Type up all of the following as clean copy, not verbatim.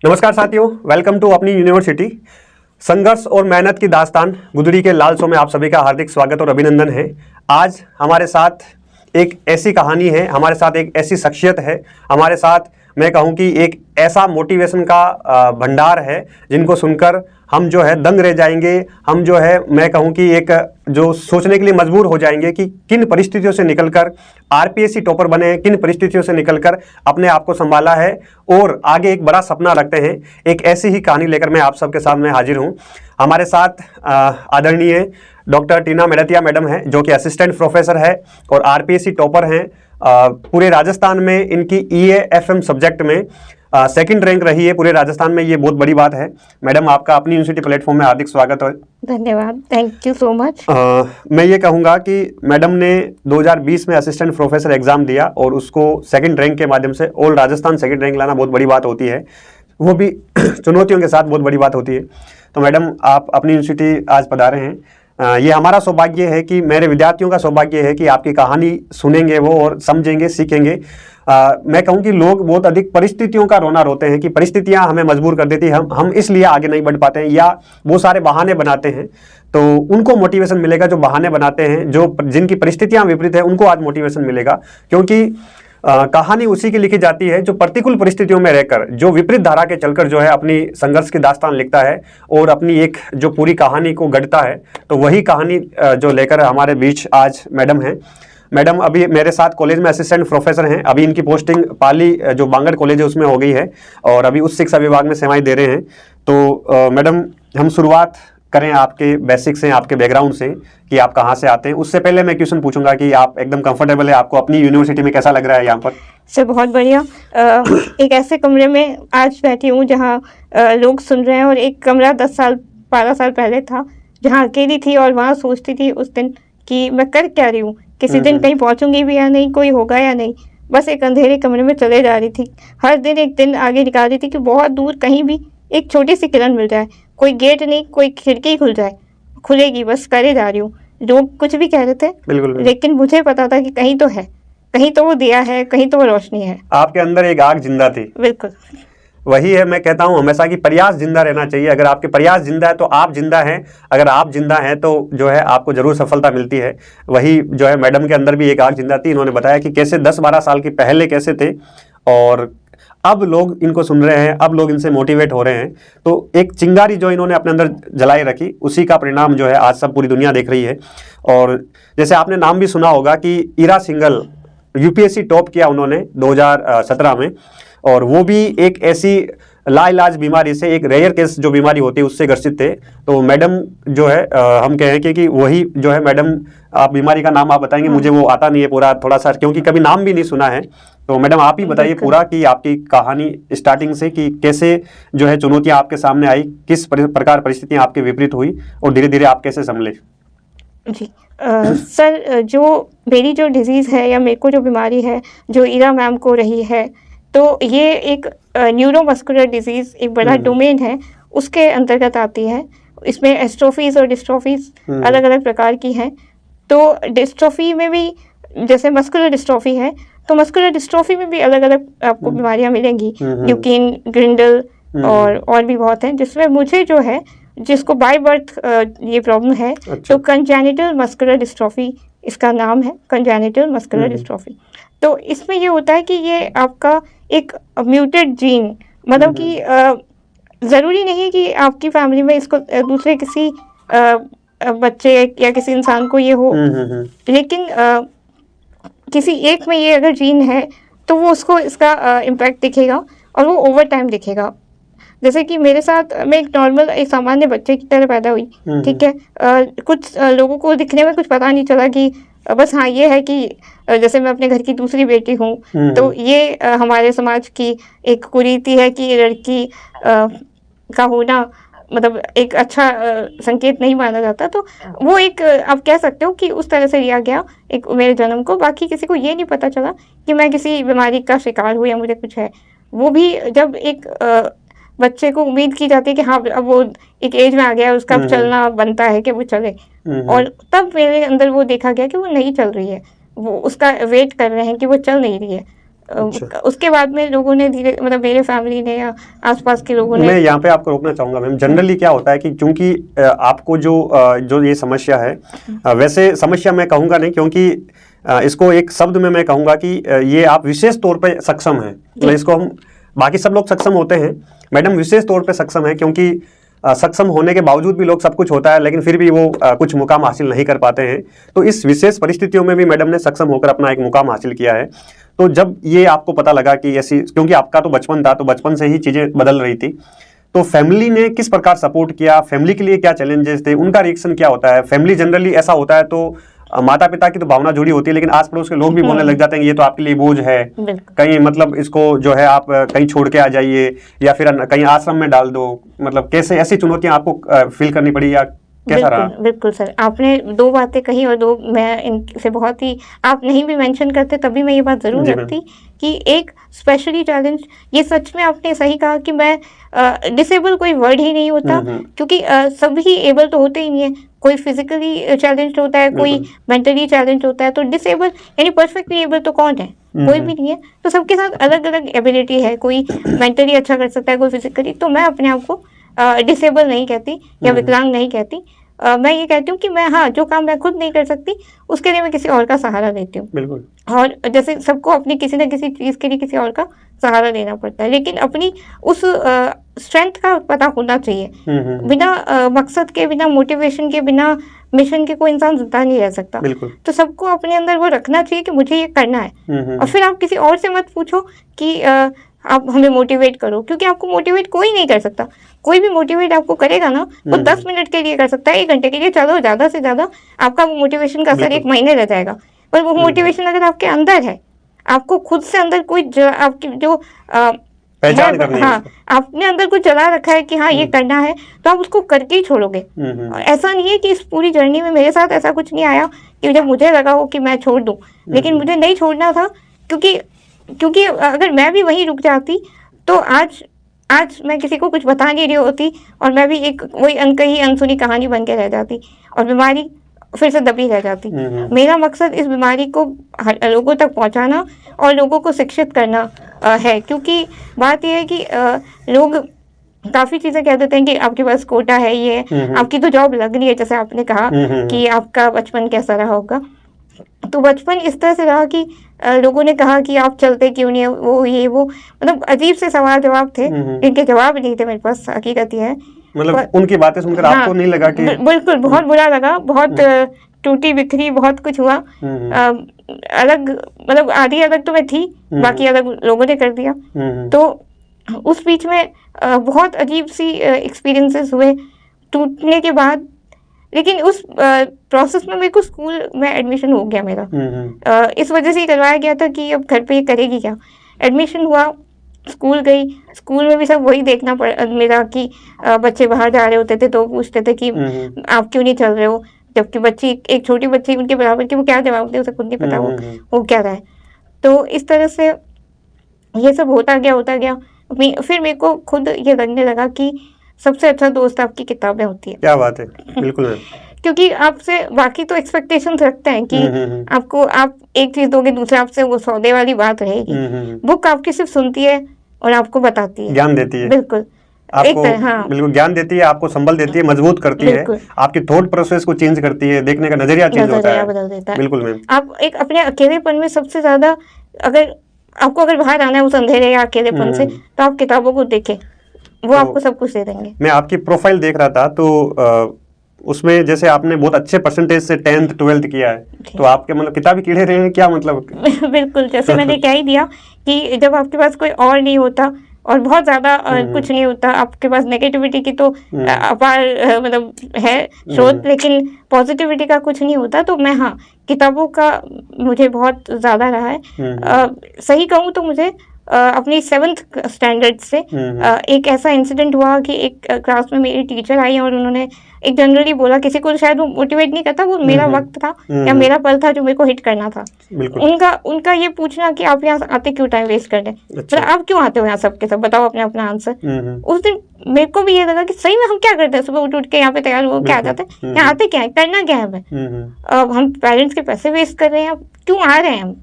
नमस्कार साथियों, welcome to अपनी यूनिवर्सिटी। संघर्ष और मेहनत की दास्तान गुदड़ी के लाल शो में आप सभी का हार्दिक स्वागत और अभिनंदन है। आज हमारे साथ एक ऐसी कहानी है, हमारे साथ एक ऐसी शख्सियत है, हमारे साथ मैं कहूँ कि एक ऐसा मोटिवेशन का भंडार है जिनको सुनकर हम जो है दंग रह जाएंगे। हम जो है मैं कहूँ कि एक जो सोचने के लिए मजबूर हो जाएंगे कि किन परिस्थितियों से निकलकर आरपीएससी टॉपर बने, किन परिस्थितियों से निकलकर अपने आप को संभाला है और आगे एक बड़ा सपना रखते हैं। एक ऐसी ही कहानी लेकर मैं आप सबके सामने हाजिर हूँ। हमारे साथ आदरणीय डॉक्टर टीना मेड़तिया मैडम हैं, जो कि असिस्टेंट प्रोफेसर है और आरपीएससी टॉपर हैं। पूरे राजस्थान में इनकी EAFM सब्जेक्ट में सेकंड रैंक रही है पूरे राजस्थान में। ये बहुत बड़ी बात है। मैडम, आपका अपनी यूनिवर्सिटी प्लेटफॉर्म में हार्दिक स्वागत है। धन्यवाद, थैंक यू सो मच। मैं ये कहूँगा कि मैडम ने 2020 में असिस्टेंट प्रोफेसर एग्जाम दिया और उसको सेकंड रैंक के माध्यम से ऑल राजस्थान सेकंड रैंक लाना बहुत बड़ी बात होती है, वो भी चुनौतियों के साथ बहुत बड़ी बात होती है। तो मैडम, आप अपनी यूनिवर्सिटी आज पधारे हैं। ये हमारा सौभाग्य है कि मेरे विद्यार्थियों का सौभाग्य है कि आपकी कहानी सुनेंगे वो और समझेंगे, सीखेंगे। मैं कहूँ कि लोग बहुत अधिक परिस्थितियों का रोना रोते हैं कि परिस्थितियां हमें मजबूर कर देती हैं, हम इसलिए आगे नहीं बढ़ पाते हैं या वो सारे बहाने बनाते हैं। तो उनको मोटिवेशन मिलेगा जो बहाने बनाते हैं, जो जिनकी परिस्थितियां विपरीत है, उनको आज मोटिवेशन मिलेगा। क्योंकि कहानी उसी की लिखी जाती है जो प्रतिकूल परिस्थितियों में रहकर, जो विपरीत धारा के चलकर जो है अपनी संघर्ष की दास्तान लिखता है और अपनी एक जो पूरी कहानी को गढ़ता है। तो वही कहानी जो लेकर हमारे बीच आज मैडम हैं। मैडम अभी मेरे साथ कॉलेज में असिस्टेंट प्रोफेसर हैं। अभी इनकी पोस्टिंग पाली जो बांगड़ कॉलेज है उसमें हो गई है और अभी उच्च शिक्षा विभाग में सेवाएं दे रहे हैं। तो मैडम, हम शुरुआत करें आपके बेसिक से, आपके बैकग्राउंड से कि आप कहाँ से आते हैं। उससे पहले मैं क्वेश्चन पूछूंगा कि आप एकदम कंफर्टेबल है, आपको अपनी यूनिवर्सिटी में कैसा लग रहा है यहाँ पर? सर बहुत बढ़िया। एक ऐसे कमरे में आज बैठी हूँ जहाँ लोग सुन रहे हैं, और एक कमरा 10-12 साल पहले था जहाँ अकेली थी और वहाँ सोचती थी उस दिन कि मैं कर क्या रही हूँ, किसी दिन कहीं पहुँचूंगी भी या नहीं, कोई होगा या नहीं। बस एक अंधेरे कमरे में चले जा रही थी। हर दिन एक दिन आगे निकाल रही थी कि बहुत दूर कहीं भी एक छोटी सी किरण मिल जाए, कोई गेट नहीं, कोई खिड़की खुल जाए, खुलेगी, बस करे जा रही हूँ। लोग कुछ भी कह रहे थे, बिल्कुल। लेकिन मुझे पता था कि कहीं तो है, कहीं तो वो दिया है, कहीं तो वो रोशनी है। आपके अंदर एक आग जिंदा थी। बिल्कुल वही है, मैं कहता हूँ हमेशा कि प्रयास जिंदा रहना चाहिए। अगर आपके प्रयास जिंदा है तो आप जिंदा हैं, अगर आप जिंदा हैं तो जो है आपको जरूर सफलता मिलती है। वही जो है मैडम के अंदर भी एक आग जिंदा थी। इन्होंने बताया कि कैसे 10-12 साल के पहले कैसे थे और अब लोग इनको सुन रहे हैं, अब लोग इनसे मोटिवेट हो रहे हैं। तो एक चिंगारी जो इन्होंने अपने अंदर जलाई रखी, उसी का परिणाम जो है आज सब पूरी दुनिया देख रही है। और जैसे आपने नाम भी सुना होगा कि ईरा सिंघल यूपीएससी टॉप किया उन्होंने 2017 में, और वो भी एक ऐसी लाइलाज बीमारी से, एक रेयर केस जो बीमारी होती है उससे ग्रसित थे। तो मैडम जो है हम कहें कि वही जो है मैडम, आप बीमारी का नाम आप बताएंगे? मुझे वो आता नहीं है पूरा, थोड़ा सा, क्योंकि कभी नाम भी नहीं सुना है। तो मैडम आप ही बताइए पूरा कि आपकी कहानी स्टार्टिंग से कि कैसे जो है चुनौतियां आपके सामने आई, किस प्रकार परिस्थितियां आपके विपरीत हुई और धीरे धीरे आप कैसे संभले। जी। सर, जो मेरी जो डिजीज़ है या मेरे को जो बीमारी है, जो ईरा मैम को रही है, तो ये एक न्यूरोमस्कुलर डिजीज़, एक बड़ा डोमेन है, उसके अंतर्गत आती है। इसमें एस्ट्रोफीज़ और डिस्ट्रोफीज़ अलग अलग प्रकार की हैं। तो डिस्ट्रोफी में भी, जैसे मस्कुलर डिस्ट्रोफी है, तो मस्कुलर डिस्ट्रोफी में भी अलग अलग आपको बीमारियां मिलेंगी, ल्यूकीन, ग्रिंडल और भी बहुत हैं, जिसमें मुझे जो है, जिसको बाय बर्थ ये प्रॉब्लम है। तो कंजेनिटल मस्कुलर डिस्ट्रोफी इसका नाम है, कंजेनिटल मस्कुलर डिस्ट्रोफी। तो इसमें ये होता है कि ये आपका एक म्यूटेड जीन, मतलब कि ज़रूरी नहीं है कि आपकी फैमिली में इसको दूसरे किसी बच्चे या किसी इंसान को ये हो, लेकिन किसी एक में ये अगर जीन है तो वो उसको इसका इम्पैक्ट दिखेगा और वो ओवर टाइम दिखेगा। जैसे कि मेरे साथ, मैं एक नॉर्मल, एक सामान्य बच्चे की तरह पैदा हुई, ठीक है। कुछ लोगों को दिखने में कुछ पता नहीं चला कि बस हाँ ये है कि जैसे मैं अपने घर की दूसरी बेटी हूँ, तो ये हमारे समाज की एक कुरीति है कि लड़की का होना मतलब एक अच्छा संकेत नहीं माना जाता। तो वो एक आप कह सकते हो कि उस तरह से लिया गया एक मेरे जन्म को। बाकी किसी को ये नहीं पता चला कि मैं किसी बीमारी का शिकार हूँ या मुझे कुछ है। वो भी जब एक बच्चे को उम्मीद की जाती है कि हाँ अब वो एक एज में आ गया है, उसका चलना बनता है कि वो चले, और तब मेरे अंदर वो देखा गया कि वो नहीं चल रही है, वो उसका वेट कर रहे हैं कि वो चल नहीं रही है। अच्छा। उसके बाद में लोगों ने धीरे मतलब मेरे फैमिली ने या आसपास के लोगों ने। मैं यहाँ पे आपको रोकना चाहूंगा मैम। जनरली क्या होता है कि क्योंकि आपको जो ये समस्या है, वैसे समस्या मैं कहूँगा नहीं, क्योंकि इसको एक शब्द में मैं कहूँगा कि ये आप विशेष तौर पे सक्षम हैं। मतलब इसको हम, बाकी सब लोग सक्षम होते हैं, मैडम विशेष तौर पे सक्षम है, क्योंकि सक्षम होने के बावजूद भी लोग सब कुछ होता है लेकिन फिर भी वो कुछ मुकाम हासिल नहीं कर पाते हैं। तो इस विशेष परिस्थितियों में भी मैडम ने सक्षम होकर अपना एक मुकाम हासिल किया है। तो जब ये आपको पता लगा कि ऐसी, क्योंकि आपका तो बचपन था, तो बचपन से ही चीज़ें बदल रही थी, तो फैमिली ने किस प्रकार सपोर्ट किया, फैमिली के लिए क्या चैलेंजेस थे, उनका रिएक्शन क्या होता है? फैमिली जनरली ऐसा होता है तो माता पिता की तो भावना जुड़ी होती है, लेकिन आस पड़ोस के लोग भी बोलने लग जाते हैं ये तो आपके लिए बोझ है, कहीं मतलब इसको जो है आप कहीं छोड़ के आ जाइए या फिर कहीं आश्रम में डाल दो। मतलब कैसे ऐसी चुनौतियां आपको फील करनी पड़ी या कैसा रहा? बिल्कुल सर, आपने दो बातें कही और दो मैं इनसे बहुत ही, आप नहीं भी मेंशन करते तभी मैं ये बात ज़रूर रखती कि एक स्पेशली चैलेंज, ये सच में आपने सही कहा कि मैं डिसेबल कोई वर्ड ही नहीं होता, क्योंकि सभी एबल तो होते ही नहीं है। कोई फिजिकली चैलेंज होता है, कोई मेंटली चैलेंज होता है, तो डिसेबल यानी परफेक्टली एबल तो कौन है? कोई भी नहीं है। तो सबके साथ अलग अलग एबिलिटी है, कोई मेंटली अच्छा कर सकता है, कोई फिजिकली। तो मैं अपने आप को डिसेबल नहीं कहती या विकलांग नहीं कहती। मैं ये कहती हूँ कि मैं, हाँ, जो काम मैं खुद नहीं कर सकती उसके लिए मैं किसी और का सहारा लेती हूँ। बिल्कुल। और जैसे सबको अपनी किसी न किसी चीज़ के लिए किसी और का सहारा लेना पड़ता है, लेकिन अपनी उस स्ट्रेंथ का पता होना चाहिए। बिना मकसद के, बिना मोटिवेशन के, बिना मिशन के कोई इंसान जिंदा नहीं रह सकता। तो सबको अपने अंदर वो रखना चाहिए कि मुझे ये करना है। और फिर आप किसी और से मत पूछो कि आप हमें मोटिवेट करो, क्योंकि आपको मोटिवेट कोई नहीं कर सकता। कोई भी मोटिवेट आपको करेगा ना, वो 10 मिनट के लिए कर सकता है, 1 घंटे के लिए, चलो ज़्यादा से ज़्यादा आपका वो मोटिवेशन का असर 1 महीने रह जाएगा। पर वो मोटिवेशन अगर आपके अंदर है, आपको खुद से अंदर कोई आपकी जो पहचान करनी है, हाँ, आपने अंदर कुछ जला रखा है कि हाँ ये करना है, तो आप उसको करके ही छोड़ोगे। ऐसा नहीं है कि इस पूरी जर्नी में मेरे साथ ऐसा कुछ नहीं आया कि जब मुझे लगा हो कि मैं छोड़ दूं, लेकिन मुझे नहीं छोड़ना था, क्योंकि अगर मैं भी वहीं रुक जाती तो आज मैं किसी को कुछ बता नहीं रही होती और मैं भी एक वही अनकही अनसुनी कहानी बन के रह जाती और बीमारी फिर से दबी रह जाती। मेरा मकसद इस बीमारी को लोगों तक पहुंचाना और लोगों को शिक्षित करना है, क्योंकि बात यह है कि लोग काफ़ी चीज़ें कह देते हैं कि आपके पास कोटा है, ये आपकी तो जॉब लग रही है, जैसे आपने कहा कि आपका बचपन कैसा रहा होगा। तो बचपन इस तरह से रहा कि लोगों ने कहा कि आप चलते क्यों नहीं, वो ये वो, मतलब अजीब से सवाल जवाब थे, इनके जवाब नहीं थे मेरे पास, हकीकत ये है। मतलब उनकी बातें सुनकर आपको नहीं लगा कि? बिल्कुल, बहुत बुरा लगा, बहुत टूटी बिखरी, बहुत कुछ हुआ। अलग, मतलब आधी अलग तो मैं थी, बाकी अलग लोगों ने कर दिया। तो उस बीच में बहुत अजीब सी एक्सपीरियंसेस हुए टूटने के बाद, लेकिन उस प्रोसेस में मेरे को स्कूल में एडमिशन हो गया मेरा। इस वजह से ही करवाया गया था कि अब घर पे ये करेगी क्या। एडमिशन हुआ, स्कूल गई, स्कूल में भी सब वही देखना पड़ा मेरा कि बच्चे बाहर जा रहे होते थे तो पूछते थे कि आप क्यों नहीं चल रहे हो, जबकि बच्ची, एक छोटी बच्ची उनके बराबर की, वो क्या जवाब दे, उसे खुद नहीं पता वो क्या रहा है। तो इस तरह से ये सब होता गया। फिर मेरे को खुद ये लगने लगा कि सबसे अच्छा दोस्त आपकी किताबें होती है। क्या बात है, बिल्कुल। क्योंकि आपसे बाकी तो एक्सपेक्टेशंस रखते हैं कि आपको, आप एक चीज दोगे, दूसरा आपसे वो सौदे वाली बात रहेगी। बुक आपकी सिर्फ सुनती है और आपको बताती है, ज्ञान देती है। बिल्कुल, आपको बिल्कुल ज्ञान देती है, आपको संबल देती है, मजबूत करती है, आपकी थॉट प्रोसेस को चेंज करती है, देखने का नजरिया चेंज होता है, बदल देता है। बिल्कुल मैम। आप एक अपने अकेलेपन में सबसे ज्यादा, अगर बाहर आना है उस अंधेरे या अकेलेपन से, तो आप किताबों को देखें, वो आपको सब कुछ दे देंगे। मैं आपकी प्रोफाइल देख रहा था तो उसमें जैसे आपने बहुत अच्छे परसेंटेज से 10th 12th किया है, तो आपके मतलब किताबी कीड़े रहे हैं क्या, मतलब? बिल्कुल, जैसे मैंने क्या ही दिया कि जब आपके पास कोई और नहीं होता और बहुत ज़्यादा कुछ नहीं होता, आपके पास नेगेटिविटी की तो अपार मतलब है स्रोत, लेकिन पॉजिटिविटी का कुछ नहीं होता। तो मैं, हाँ, किताबों का मुझे बहुत ज़्यादा रहा है। सही कहूँ तो मुझे अपनी 7th स्टैंडर्ड से एक ऐसा इंसिडेंट हुआ कि एक क्लास में मेरी टीचर आई और उन्होंने एक जनरली बोला, किसी को शायद वो मोटिवेट नहीं करता, वो मेरा वक्त था या मेरा पल था जो मेरे को हिट करना था। उनका ये पूछना कि आप यहाँ आते क्यों, टाइम वेस्ट कर रहे हैं, मतलब आप क्यों आते हो यहाँ सबके सब, बताओ अपने अपना आंसर। उस दिन मेरे को भी ये लगा कि सही में हम क्या करते हैं, सुबह उठ के यहाँ पे तैयार हो क्या आ जाते हैं, यहाँ आते क्या है, करना क्या है हमें, अब हम पेरेंट्स के पैसे वेस्ट कर रहे हैं, क्यों आ रहे हैं हम।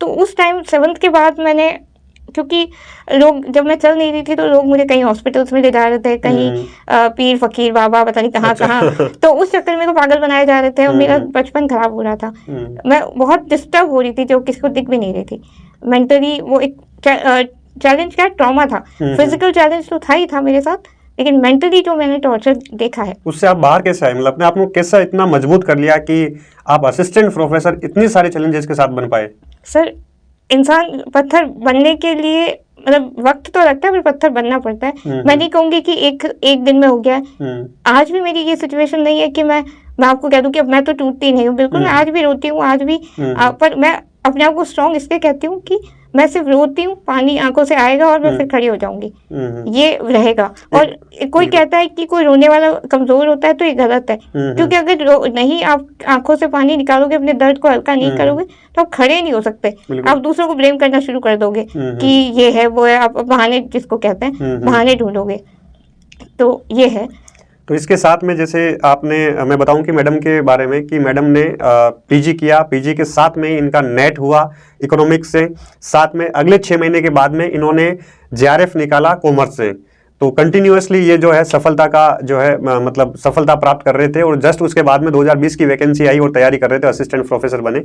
तो उस टाइम 7th के बाद मैंने, क्योंकि लोग, जब मैं चल नहीं रही थी तो लोग मुझे कहीं हॉस्पिटल्स में ले जा रहे थे, कहीं पीर फकीर बाबा पता नहीं कहाँ कहाँ, तो उस चक्कर में मेरे को पागल बनाए जा रहे थे और मेरा बचपन खराब हो रहा था। मैं बहुत डिस्टर्ब हो रही थी, जो किसी को दिख भी नहीं रही थी मेंटली। वो एक चैलेंज क्या, ट्रॉमा था। फिजिकल चैलेंज तो था ही था मेरे साथ, लेकिन मेंटली जो मैंने टॉर्चर देखा है, उससे आप बाहर कैसे आए? मतलब अपने आप को कैसा इतना मजबूत कर लिया कि आप असिस्टेंट प्रोफेसर इतने सारे चैलेंजेस के साथ बन पाए? सर, इंसान पत्थर बनने के लिए मतलब वक्त तो लगता है, पर पत्थर बनना पड़ता है। मैं नहीं कहूंगी कि एक दिन में हो गया है। आज भी मेरी ये सिचुएशन नहीं है कि मैं आपको कह दूं कि अब मैं तो टूटती नहीं हूँ, बिल्कुल। मैं आज भी रोती हूँ, आज भी पर मैं अपने आप को स्ट्रॉन्ग इसलिए कहती हूँ कि मैं सिर्फ रोती हूँ, पानी आंखों से आएगा और मैं फिर खड़ी हो जाऊंगी, ये रहेगा। और कोई कहता है कि कोई रोने वाला कमजोर होता है, तो ये गलत है, क्योंकि अगर नहीं आप आंखों से पानी निकालोगे, अपने दर्द को हल्का नहीं करोगे, तो आप खड़े नहीं हो सकते। आप दूसरों को ब्लेम करना शुरू कर दोगे कि ये है वो है, आप बहाने, जिसको कहते हैं बहाने ढूंढोगे, तो ये है। तो इसके साथ में जैसे आपने, मैं बताऊं कि मैडम के बारे में कि मैडम ने पीजी किया, पीजी के साथ में इनका नेट हुआ इकोनॉमिक्स से, साथ में अगले 6 महीने के बाद में इन्होंने जेआरएफ निकाला कॉमर्स से। तो कंटिन्यूअसली ये जो है सफलता का जो है मतलब सफलता प्राप्त कर रहे थे, और जस्ट उसके बाद में 2020 की वैकेंसी आई और तैयारी कर रहे थे, असिस्टेंट प्रोफेसर बने।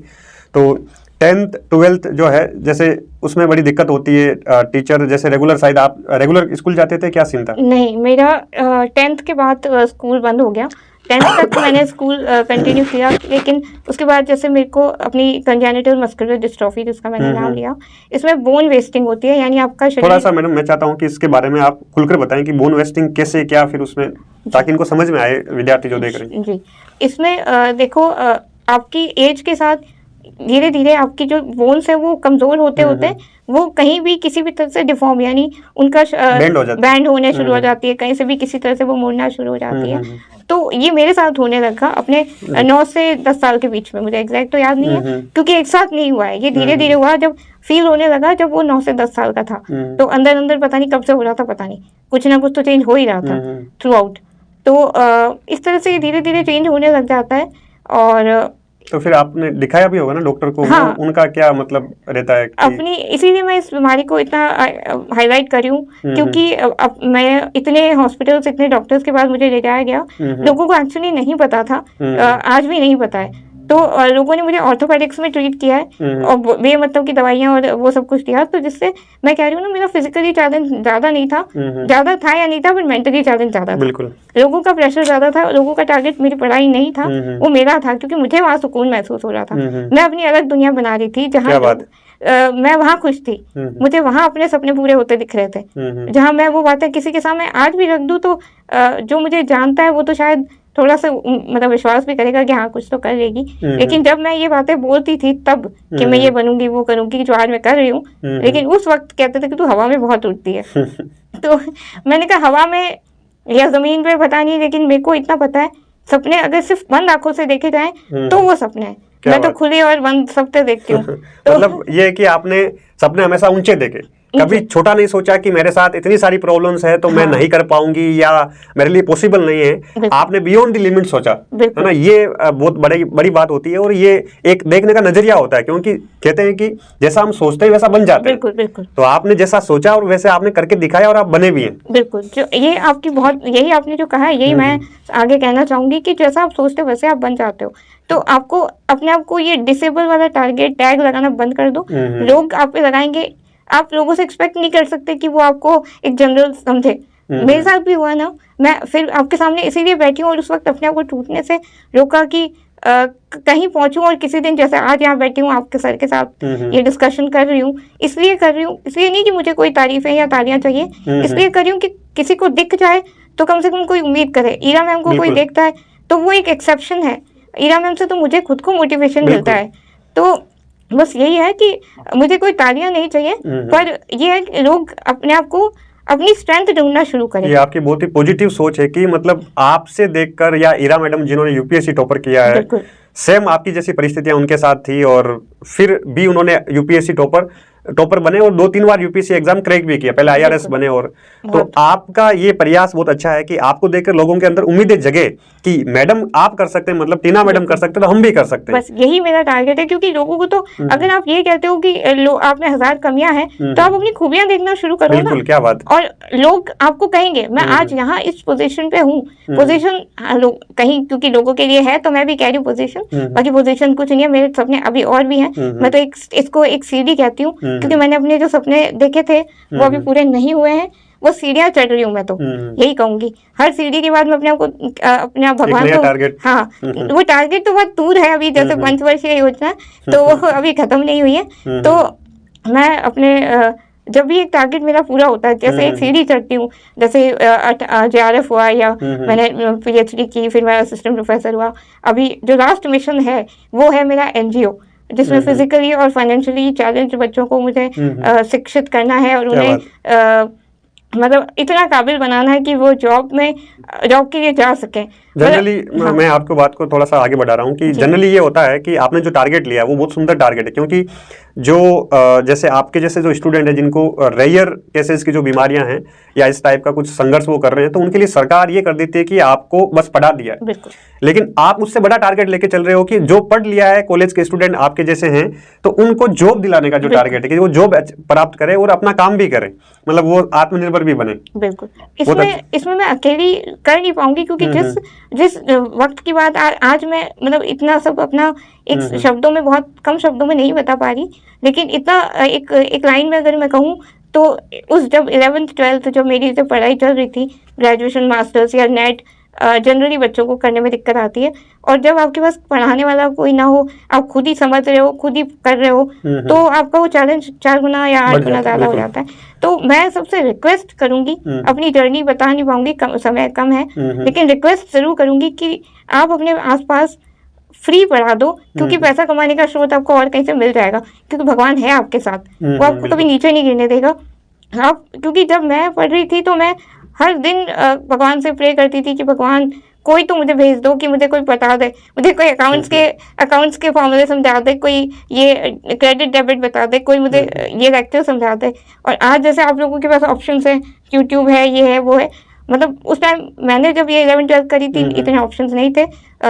तो 10th 12th जो है जैसे उसमें बड़ी दिक्कत होती है, टीचर जैसे रेगुलर, शायद आप रेगुलर स्कूल जाते थे, क्या सीन था? नहीं, मेरा 10th के बाद स्कूल बंद हो गया। 10th तक मैंने स्कूल कंटिन्यू किया, लेकिन उसके बाद जैसे मेरे को अपनी कंजेनिटल मस्कुलर डिस्ट्रॉफी, जिसका मैंने नाम लिया, इसमें बोन वेस्टिंग होती है, यानी आपका शरीर। थोड़ा सा मैडम मैं चाहता हूँ कि इसके बारे में आप खुलकर बताएं कि बोन वेस्टिंग कैसे, क्या फिर उसमें, ताकि इनको समझ में आए विद्यार्थी जो देख रहे हैं। जी, इसमें देखो, आपकी एज के साथ धीरे धीरे आपकी जो बोन्स है वो कमजोर होते होते वो कहीं भी किसी भी तरह से डिफॉर्म, यानी उनका बैंड होने शुरू हो जाती है, कहीं से भी किसी तरह से वो मुड़ना शुरू हो जाती है। तो ये मेरे साथ होने लगा अपने 9 से 10 साल के बीच में, मुझे एग्जैक्ट तो याद नहीं है, क्योंकि एक साथ नहीं हुआ है, ये धीरे धीरे हुआ। जब फील होने लगा, जब वो 9 से 10 साल का था, तो अंदर अंदर पता नहीं कब से हो रहा था, पता नहीं, कुछ ना कुछ तो चेंज हो ही रहा था थ्रू आउट। तो इस तरह से धीरे धीरे चेंज होने लग जाता है। और तो फिर आपने दिखाया भी होगा ना डॉक्टर को? हाँ, उनका क्या मतलब रहता है अपनी, इसीलिए मैं इस बीमारी को इतना हाईलाइट कर रही हूँ, क्योंकि अब मैं इतने हॉस्पिटल्स, इतने डॉक्टर्स के पास मुझे ले जाया गया, लोगों को एक्चुअली नहीं पता था, आज भी नहीं पता है। तो लोगों ने मुझे ऑर्थोपेडिक्स में ट्रीट किया है और बेमतलब की दवाइयाँ और वो सब कुछ दिया। तो जिससे मैं कह रही हूँ ना, मेरा फिजिकली चैलेंज ज़्यादा नहीं था, ज़्यादा था या नहीं था, पर मेंटली चैलेंज ज़्यादा था। बिल्कुल, लोगों का प्रेशर ज़्यादा था, लोगों का टारगेट मेरी पढ़ाई नहीं था, वो मेरा था, क्योंकि मुझे वहाँ सुकून महसूस हो रहा था। मैं अपनी अलग दुनिया बना रही थी, जहाँ मैं वहाँ खुश थी, मुझे वहाँ अपने सपने पूरे होते दिख रहे थे, जहाँ मैं वो बातें किसी के सामने आज भी रख दूँ तो जो मुझे जानता है वो तो शायद थोड़ा सा मतलब विश्वास भी करेगा कि हाँ कुछ तो कर लेगी। लेकिन जब मैं ये बातें बोलती थी तब कि मैं ये बनूंगी वो करूंगी, जो आज मैं कर रही हूँ, लेकिन उस वक्त कहते थे कि तू हवा में बहुत उड़ती है। तो मैंने कहा हवा में या जमीन पे पता नहीं, लेकिन मेरे को इतना पता है, सपने अगर सिर्फ बंद आंखों से देखे जाएं तो वो सपने हैं। मैं तो खुली और बंद सपने देखती हूँ। तो मतलब ये है कि आपने सपने हमेशा ऊंचे देखे, कभी छोटा नहीं सोचा कि मेरे साथ इतनी सारी प्रॉब्लम्स है तो मैं नहीं कर पाऊंगी या मेरे लिए पॉसिबल नहीं है। आपने बियॉन्ड द लिमिट सोचा, है ना? ये बहुत बड़ी बात होती है, और ये एक देखने का नजरिया होता है, क्योंकि कहते हैं कि जैसा हम सोचते हैं वैसा बन जाते हैं। बिल्कुल। तो आपने जैसा सोचा और वैसे आपने करके दिखाया और आप बने भी हैं। बिल्कुल, जो ये आपकी बहुत, यही आपने जो कहा है यही मैं आगे कहना चाहूंगी कि जैसा आप सोचते हो वैसे आप बन जाते हो। तो आपको अपने आप को ये डिसेबल वाला टारगेट टैग लगाना बंद कर दो। लोग आप पे लगाएंगे, आप लोगों से एक्सपेक्ट नहीं कर सकते कि वो आपको एक जनरल समझे। मेरे साथ भी हुआ ना, मैं फिर आपके सामने इसीलिए बैठी हूँ और उस वक्त अपने आप को टूटने से रोका कि कहीं पहुंचूं, और किसी दिन जैसे आज यहाँ बैठी हूँ आपके सर के साथ ये डिस्कशन कर रही हूँ, इसलिए कर रही हूँ, इसलिए नहीं कि मुझे कोई तारीफें या तालियां चाहिए, इसलिए कर रही हूँ कि किसी को दिख जाए तो कम से कम कोई उम्मीद करे। ईरा मैम को कोई देखता है तो वो एक एक्सेप्शन है, ईरा मैम से तो मुझे खुद को मोटिवेशन मिलता है। तो बस यही है कि मुझे कोई तालियां नहीं चाहिए, पर ये है कि लोग अपने आप को अपनी स्ट्रेंथ ढूंढना शुरू करें। ये आपकी बहुत ही पॉजिटिव सोच है कि मतलब आपसे देखकर, या ईरा मैडम जिन्होंने यूपीएससी टॉपर किया है, सेम आपकी जैसी परिस्थितियां उनके साथ थी और फिर भी उन्होंने यूपीएससी टॉपर टॉपर बने और 2-3 बार यूपीएससी एग्जाम क्रैक भी किया, पहले आईआरएस बने। और तो आपका ये प्रयास बहुत अच्छा है कि आपको देखकर लोगों के अंदर उम्मीदें जगे कि मैडम आप कर सकते हैं, मतलब टीना मैडम कर सकते हैं तो हम भी कर सकते हैं। बस यही मेरा टारगेट है, क्योंकि लोगों को तो अगर आप ये कहते हो कि आप में 1000 कमियां हैं तो आप अपनी खूबियां देखना शुरू करो ना। बिल्कुल, क्या बात। और लोग आपको कहेंगे मैं आज यहाँ इस पोजीशन पे हूँ, पोजीशन कहीं क्योंकि लोगों के लिए है तो मैं भी कह रही हूँ पोजीशन, बाकी पोजीशन कुछ नहीं है, मेरे सपने अभी और भी हैं। मैं तो इसको एक सीढ़ी कहती हूँ, क्योंकि मैंने अपने जो सपने देखे थे वो अभी पूरे नहीं हुए हैं, वो सीढ़ियां चढ़ रही हूँ। मैं तो यही कहूंगी, हर सीढ़ी के बाद मैं अपने आप भगवान को टारगेट, हाँ वो टारगेट तो बहुत दूर है अभी, जैसे 5 वर्षीय योजना तो वो अभी खत्म नहीं हुई है। तो मैं अपने जब भी एक टारगेट मेरा पूरा होता है, जैसे एक सीढ़ी चढ़ती हूँ, जैसे JRF हुआ या मैंने PhD की, फिर मैं असिस्टेंट प्रोफेसर हुआ, अभी जो लास्ट मिशन है वो है मेरा NGO, जिसमें फिजिकली और फाइनेंशियली चैलेंज बच्चों को मुझे शिक्षित करना है और उन्हें मतलब इतना काबिल बनाना है कि वो जॉब के लिए जा सके। जनरली मैं आपको बात को थोड़ा सा आगे बढ़ा रहा हूँ कि जनरली ये होता है कि आपने जो टारगेट लिया है वो बहुत सुंदर टारगेट है, क्योंकि जो जैसे आपके जैसे जो स्टूडेंट है जिनको रेयर केसेस की जो बीमारियां हैं या इस टाइप का कुछ संघर्ष वो कर रहे हैं, तो उनके लिए सरकार ये कर देती है कि आपको बस पढ़ा दिया है, लेकिन आप उससे बड़ा टारगेट लेके चल रहे हो कि जो पढ़ लिया है कॉलेज के स्टूडेंट आपके जैसे हैं तो उनको जॉब दिलाने का जो टारगेट है कि वो जॉब प्राप्त करे और अपना काम भी करे, मतलब वो आत्मनिर्भर भी बने। बिल्कुल, इसमें मैं अकेली कर नहीं पाऊंगी, क्योंकि जिस वक्त की बात आज मैं मतलब इतना सब अपना एक शब्दों में, बहुत कम शब्दों में नहीं बता पा रही, लेकिन इतना एक लाइन में अगर मैं कहूँ तो उस जब 11th 12th जब मेरी जब पढ़ाई चल रही थी, ग्रेजुएशन मास्टर्स या नेट, जनरली बच्चों को करने में दिक्कत आती है, और जब आपके पास पढ़ाने वाला कोई ना हो, आप खुद ही समझ रहे हो, खुद ही कर रहे हो, तो आपका वो चैलेंज 4 गुना या 8 गुना ज़्यादा हो जाता है। तो मैं सबसे रिक्वेस्ट करूंगी, अपनी जर्नी बता नहीं पाऊंगी, समय कम है, लेकिन रिक्वेस्ट जरूर करूंगी कि आप अपने आसपास फ्री पढ़ा दो, क्योंकि पैसा कमाने का स्रोत आपको और कहीं से मिल जाएगा, क्योंकि भगवान है आपके साथ, वो आपको कभी नीचे नहीं गिरने देगा। आप क्योंकि जब मैं पढ़ रही थी तो मैं हर दिन भगवान से प्रे करती थी कि भगवान कोई तो मुझे भेज दो, कि मुझे कोई बता दे, मुझे कोई अकाउंट्स के फॉर्मूले समझा दे, कोई ये क्रेडिट डेबिट बता दे, कोई मुझे ये लेक्चर समझा दे। और आज जैसे आप लोगों के पास ऑप्शंस है, यूट्यूब है, ये है, वो है, मतलब उस टाइम मैंने जब ये 11th 12th करी थी इतने ऑप्शंस नहीं थे।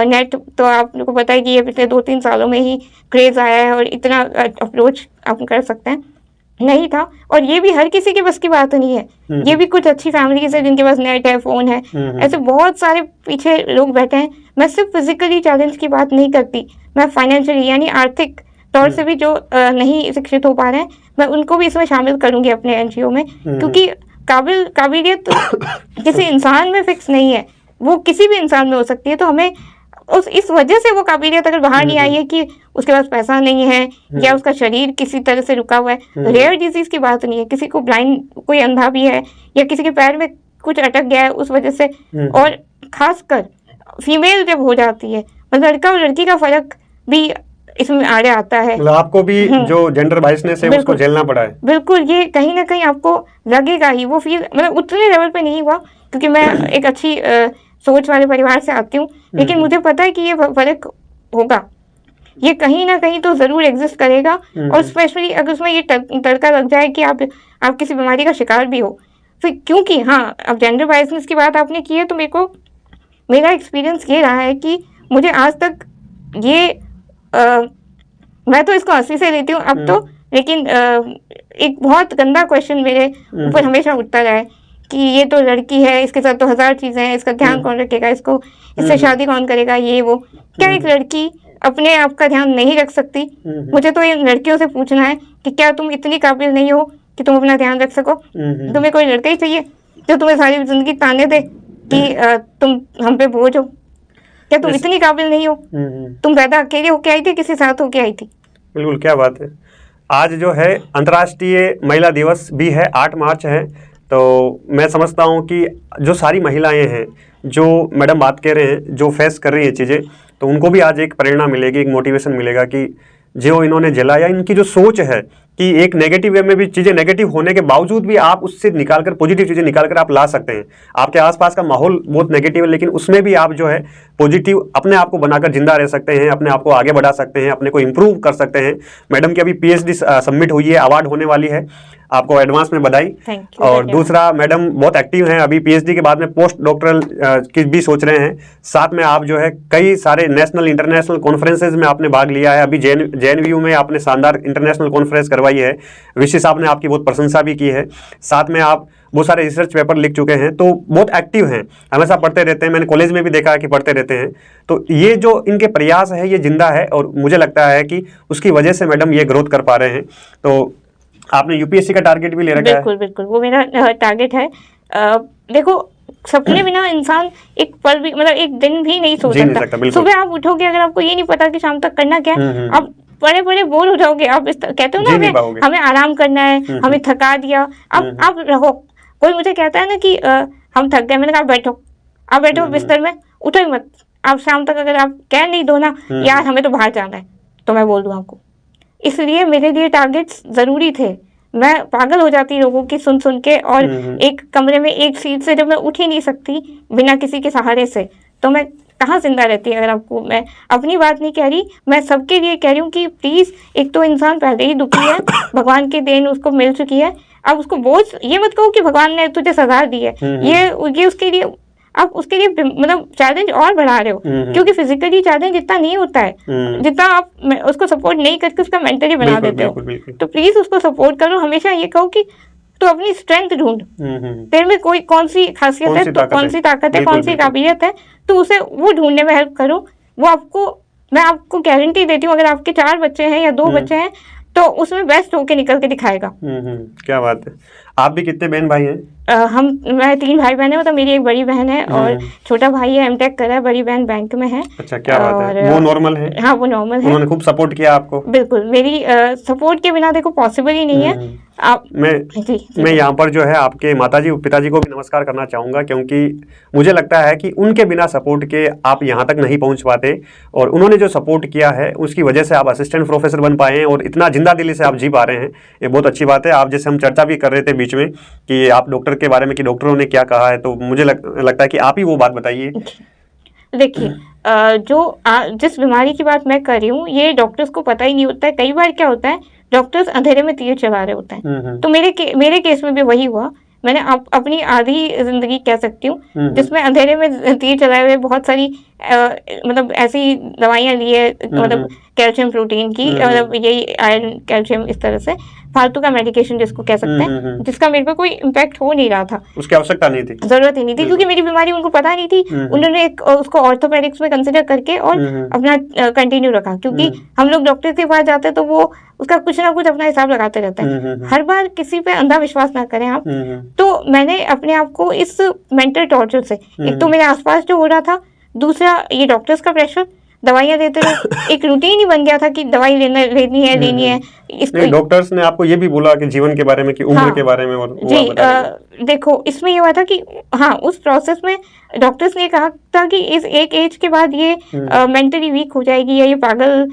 नेट तो आप लोगों को पता है कि ये पिछले 2-3 सालों में ही क्रेज आया है, और इतना अप्रोच आप कर सकते हैं, नहीं था। और ये भी हर किसी के बस की बात नहीं है, ये भी कुछ अच्छी फैमिलीज है जिनके पास नेट है, फोन है, ऐसे बहुत सारे पीछे लोग बैठे हैं। मैं सिर्फ फिजिकली चैलेंज की बात नहीं करती, मैं फाइनेंशियली यानी आर्थिक तौर से भी जो नहीं शिक्षित हो पा रहे हैं, मैं उनको भी इसमें शामिल करूंगी अपने NGO में, क्योंकि काबिलियत किसी इंसान में फिक्स नहीं है, वो किसी भी इंसान में हो सकती है। तो हमें इस वजह से वो काबिलियत अगर बाहर नहीं आई है कि उसके पास पैसा नहीं है या उसका शरीर किसी तरह से रुका हुआ है, रेयर डिजीज की बात नहीं है, किसी को ब्लाइंड, कोई अंधा भी है, या किसी के पैर में कुछ अटक गया है उस वजह से। और खासकर फीमेल जब हो जाती है, मतलब लड़का और लड़की का फर्क भी इसमें आड़े आता है। मतलब आपको भी जो जेंडर बाइसनेस है उसको झेलना पड़ा है। बिल्कुल, ये कहीं ना कहीं आपको लगेगा ही, वो फील मतलब उतने लेवल पे नहीं हुआ, क्योंकि मैं एक अच्छी सोच वाले परिवार से आती हूँ, लेकिन मुझे पता है कि ये फर्क होगा, ये कहीं ना कहीं तो जरूर एग्जिस्ट करेगा। और स्पेशली अगर उसमें ये तड़का लग जाए कि आप किसी बीमारी का शिकार भी हो, फिर क्योंकि हाँ, अब जेंडर बाइसनेस की बात आपने की है, तो मेरा एक्सपीरियंस ये रहा है कि मुझे आज तक ये मैं तो इसको 80 से लेती हूँ अब तो, लेकिन एक बहुत गंदा क्वेश्चन मेरे ऊपर हमेशा उठता रहा है कि ये तो लड़की है, इसके साथ तो 1000 चीज़ें हैं, इसका ध्यान कौन रखेगा, इससे शादी कौन करेगा, ये वो। क्या एक लड़की अपने आप का ध्यान नहीं रख सकती? मुझे तो इन लड़कियों से पूछना है कि क्या तुम इतनी काबिल नहीं हो कि तुम अपना ध्यान रख सको? तुम्हें कोई लड़का ही चाहिए जो तुम्हें सारी जिंदगी ताने दे कि तुम हम पे बोझ हो? क्या तुम इतनी काबिल नहीं हो? तुम पैदा अकेले होके आई थी, किसी साथ होके आई थी? बिल्कुल, क्या बात है। आज जो है अंतर्राष्ट्रीय महिला दिवस भी है, 8 मार्च है। तो मैं समझता हूँ कि जो सारी महिलाएं हैं, जो मैडम बात कह रहे हैं, जो फेस कर रही है चीज़ें, तो उनको भी आज एक प्रेरणा मिलेगी, एक मोटिवेशन मिलेगा कि जो इन्होंने झेला या इनकी जो सोच है कि एक नेगेटिव वे में भी चीज़ें नेगेटिव होने के बावजूद भी आप उससे निकालकर पॉजिटिव चीज़ें निकालकर आप ला सकते हैं। आपके आसपास का माहौल बहुत नेगेटिव है, लेकिन उसमें भी आप जो है पॉजिटिव अपने आप को बनाकर जिंदा रह सकते हैं, अपने आप को आगे बढ़ा सकते हैं, अपने को इम्प्रूव कर सकते हैं। मैडम की अभी PhD सबमिट हुई है, अवार्ड होने वाली है, आपको एडवांस में बधाई। और दूसरा, मैडम बहुत एक्टिव हैं, अभी PhD के बाद में पोस्ट डॉक्टरल की भी सोच रहे हैं। साथ में आप जो है कई सारे नेशनल इंटरनेशनल कॉन्फ्रेंसेज में आपने भाग लिया है। अभी JNU में आपने शानदार इंटरनेशनल कॉन्फ्रेंस करवाई है, विशी साहब ने आपकी बहुत प्रशंसा भी की है। साथ में आप बहुत सारे रिसर्च पेपर लिख चुके हैं, तो बहुत एक्टिव हैं, हमेशा पढ़ते रहते हैं। मैंने कॉलेज में भी देखा है कि पढ़ते रहते हैं। तो ये जो इनके प्रयास है ये जिंदा है, और मुझे लगता है कि उसकी वजह से मैडम ये ग्रोथ कर पा रहे हैं। तो आपने UPSC का टारगेट भी ले रखा है? बिल्कुल बिल्कुल, वो मेरा टारगेट है। देखो, सपने बिना इंसान एक पल भी, मतलब एक दिन भी नहीं सो सकता। सुबह आप उठोगे, अगर आपको ये नहीं पता कि शाम तक करना क्या है, आप बड़े बड़े बोर हो जाओगे। आप कहते हो ना, हमें आराम करना है, हमें थका दिया, आप रहो। कोई मुझे कहता है ना कि हम थक गए, मैंने कहा आप बैठो बिस्तर में, उठो ही मत। आप शाम तक अगर आप कह नहीं दो ना, यार हमें तो बाहर जाना है, तो मैं बोल दूँ आपको। इसलिए मेरे लिए टारगेट्स ज़रूरी थे। मैं पागल हो जाती लोगों की सुन सुन के, और एक कमरे में एक सीट से जब मैं उठ ही नहीं सकती बिना किसी के सहारे से, तो मैं कहाँ जिंदा रहती। अगर आपको, मैं अपनी बात नहीं कह रही, मैं सबके लिए कह रही हूँ कि प्लीज़, एक तो इंसान पहले ही दुखी है, भगवान की देन उसको मिल चुकी है, अब उसको बोझ ये मत कहो कि भगवान ने तुझे सजा दी है। ये उसके लिए, आप उसके लिए मतलब चैलेंज और बढ़ा रहे हो, क्योंकि फिजिकली चैलेंज इतना नहीं होता है जितना आप उसको सपोर्ट नहीं करके उसका मेंटली बना देते हो। तो प्लीज उसको सपोर्ट करो। हमेशा ये कहो कि तू अपनी स्ट्रेंथ ढूंढ, तेरे में कौन सी खासियत है, कौन सी ताकत है, कौन सी काबिलियत है, तो उसे वो ढूंढने में हेल्प करो। वो आपको, मैं आपको गारंटी देती हूँ, अगर आपके 4 बच्चे हैं या 2 बच्चे हैं, तो उसमें बेस्ट होके निकल के दिखाएगा। क्या बात है। आप भी कितने बहन भाई हैं? मैं 3 भाई बहन है, मतलब मेरी एक बड़ी बहन है और छोटा भाई है, M.Tech कर रहा है, बड़ी बहन बैंक में है। अच्छा, क्या बात है। वो नॉर्मल है? हाँ, वो नॉर्मल है। उन्होंने खूब सपोर्ट किया आपको? बिल्कुल, मेरी सपोर्ट के बिना देखो पॉसिबल ही नहीं है। मैं यहाँ पर जो है आपके माताजी और पिताजी को भी नमस्कार करना चाहूँगा, क्योंकि मुझे लगता है कि उनके बिना सपोर्ट के आप यहाँ तक नहीं पहुँच पाते, और उन्होंने जो सपोर्ट किया है उसकी वजह से आप असिस्टेंट प्रोफेसर बन पाए हैं और इतना जिंदा दिली से आप जी पा रहे हैं। ये बहुत अच्छी बात है। आप जैसे हम चर्चा भी कर रहे थे बीच में कि आप डॉक्टर के बारे में, कि डॉक्टरों ने क्या कहा है, तो मुझे लगता है कि आप ही वो बात बताइए। देखिए, जिस बीमारी की बात मैं कर रही हूँ, ये डॉक्टर्स को पता ही नहीं होता है। कई बार क्या होता है, डॉक्टर्स अंधेरे में तीर चला रहे होते हैं। तो मेरे केस में भी वही हुआ। मैंने अपनी आधी जिंदगी कह सकती हूँ जिसमें अंधेरे में तीर चलाए हुए बहुत सारी मतलब ऐसी दवाइयाँ ली है, मतलब कैल्शियम प्रोटीन की, मतलब यही आयरन कैल्शियम, इस तरह से फालतू का मेडिकेशन जिसको कह सकते हैं, जिसका मेरे पे कोई इम्पैक्ट हो नहीं रहा था। उसकी आवश्यकता नहीं थी, जरूरत ही नहीं थी, क्योंकि मेरी बीमारी उनको पता नहीं थी। उन्होंने उसको ऑर्थोपेडिक्स में कंसिडर करके और अपना कंटिन्यू रखा, क्योंकि हम लोग डॉक्टर के पास जाते हैं तो वो उसका कुछ ना कुछ अपना हिसाब लगाते रहते हैं। हर बार किसी पे अंधा विश्वास ना करें आप। तो मैंने अपने आप को इस मेंटल टॉर्चर से, एक तो मेरे आसपास जो हो रहा था, दूसरा ये डॉक्टर्स का प्रेशर, दवाइयाँ देते रहे, एक रूटीन ही बन गया था कि दवाई लेनी है। डॉक्टर्स ने आपको ये भी बोला कि जीवन के बारे में, कि उम्र के बारे में, और जी देखो, इसमें ये हुआ था कि हाँ, उस प्रोसेस में डॉक्टर्स ने कहा था कि इस एक एज के बाद ये मेंटली वीक हो जाएगी, या ये पागल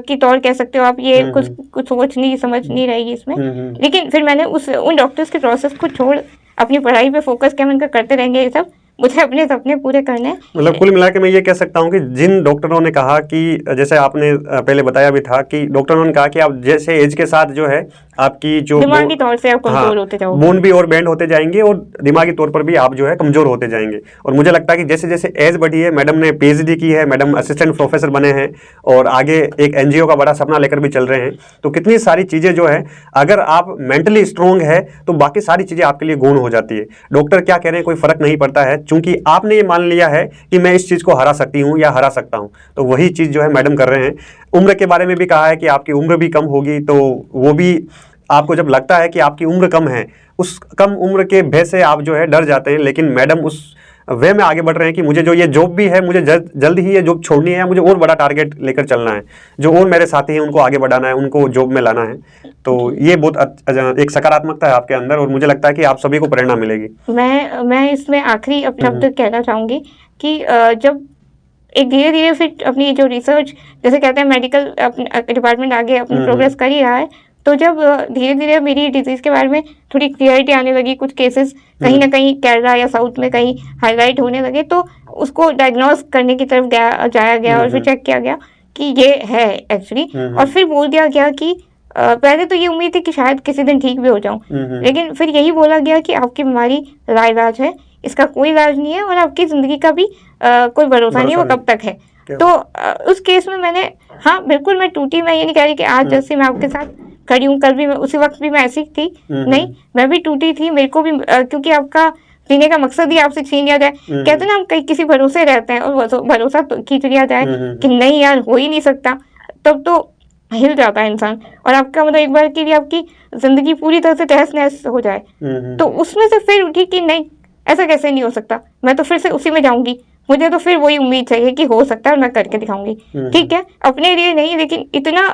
की तौर कह सकते हो आप, ये कुछ सोच नहीं समझ नहीं रहेगी इसमें। लेकिन फिर मैंने उन डॉक्टर्स के प्रोसेस को छोड़ अपनी पढ़ाई पे फोकस किया। मैंने करते रहेंगे ये सब, मुझे अपने सपने पूरे करने हैं। मतलब कुल मिला के मैं ये कह सकता हूँ कि जिन डॉक्टरों ने कहा कि, जैसे आपने पहले बताया भी था कि डॉक्टरों ने कहा कि आप जैसे एज के साथ जो है आपकी जो दिमागी तौर से आप कमजोर होते जाओगे, बोन भी और बेंड होते जाएंगे, और दिमागी तौर पर भी आप जो है कमजोर होते जाएंगे। और मुझे लगता है कि जैसे जैसे एज बढ़ी है, मैडम ने PhD की है, मैडम असिस्टेंट प्रोफेसर बने हैं, और आगे एक NGO का बड़ा सपना लेकर भी चल रहे हैं। तो कितनी सारी चीज़ें जो है, अगर आप मेंटली स्ट्रॉन्ग है तो बाकी सारी चीज़ें आपके लिए गौण हो जाती है। डॉक्टर क्या कह रहे हैं कोई फर्क नहीं पड़ता है, चूंकि आपने ये मान लिया है कि मैं इस चीज़ को हरा सकती हूँ या हरा सकता हूँ। तो वही चीज़ जो है मैडम कर रहे हैं। उम्र के बारे में भी कहा है कि आपकी उम्र भी कम होगी, तो वो भी आपको जब लगता है कि आपकी उम्र कम है, उस कम उम्र के भय से आप जो है डर जाते हैं। लेकिन मैडम उस वे में आगे बढ़ रहे हैं कि मुझे जो ये जॉब भी है, मुझे जल्द ही ये जॉब छोड़नी है, मुझे और बड़ा टारगेट लेकर चलना है, जो और मेरे साथी हैं उनको आगे बढ़ाना है, उनको जॉब में लाना है। तो ये बहुत एक सकारात्मकता है आपके अंदर, और मुझे लगता है कि आप सभी को प्रेरणा मिलेगी। मैं इसमें आखिरी शब्द कहना चाहूँगी कि जब एक धीरे धीरे फिर अपनी जो रिसर्च, जैसे कहते हैं मेडिकल डिपार्टमेंट आगे अपनी प्रोग्रेस कर ही रहा है, तो तो जब धीरे धीरे मेरी डिजीज़ के बारे में थोड़ी क्लियरिटी आने लगी, कुछ केसेस कहीं ना कहीं केरला या साउथ में कहीं हाईलाइट होने लगे, तो उसको डायग्नोस करने की तरफ जाया गया और फिर चेक किया गया कि ये है एक्चुअली। और फिर बोल दिया गया कि पहले तो ये उम्मीद थी कि शायद किसी दिन ठीक भी हो जाऊं, लेकिन फिर यही बोला गया कि आपकी बीमारी लाइलाज है, इसका कोई इलाज नहीं है और आपकी ज़िंदगी का भी कोई भरोसा नहीं है वो कब तक है। तो उस केस में मैंने, हाँ बिल्कुल मैं टूटी, मैं ये नहीं कह रही कि आज जैसे मैं आपके साथ खड़ी हूँ, कल भी उसी वक्त भी मैं ऐसी थी, नहीं, मैं भी टूटी थी, मेरे को भी क्योंकि आपका जीने का मकसद ही आपसे छीन लिया जाए। कहते ना हम कहीं किसी भरोसे रहते हैं और भरोसा तो खींच लिया जाए कि नहीं यार हो ही नहीं सकता, तब तो हिल जाता है इंसान। और आपका मतलब एक बार के लिए आपकी जिंदगी पूरी तरह से तहस नहस हो जाए, तो उसमें से फिर उठी कि नहीं ऐसा कैसे नहीं हो सकता, मैं तो फिर से उसी में जाऊंगी, मुझे तो फिर वही उम्मीद चाहिए कि हो सकता है और मैं करके दिखाऊंगी। ठीक है, अपने लिए नहीं, लेकिन इतना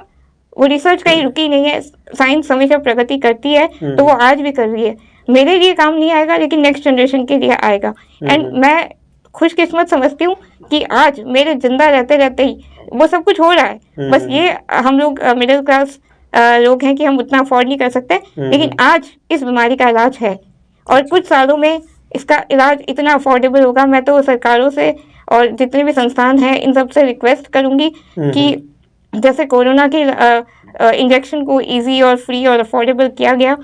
वो रिसर्च कहीं रुकी नहीं है, साइंस हमेशा प्रगति करती है, तो वो आज भी कर रही है। मेरे लिए काम नहीं आएगा लेकिन नेक्स्ट जनरेशन के लिए आएगा। एंड मैं खुशकिस्मत समझती हूँ कि आज मेरे जिंदा रहते रहते ही वो सब कुछ हो रहा है। बस ये हम लोग मिडिल क्लास लोग हैं कि हम उतना अफोर्ड नहीं कर सकते, लेकिन आज इस बीमारी का इलाज है और कुछ सालों में इसका इलाज इतना अफोर्डेबल होगा। मैं तो सरकारों से और जितने भी संस्थान हैं इन सब से रिक्वेस्ट करूँगी कि जैसे कोरोना के इंजेक्शन को इजी और फ्री और अफोर्डेबल किया गया,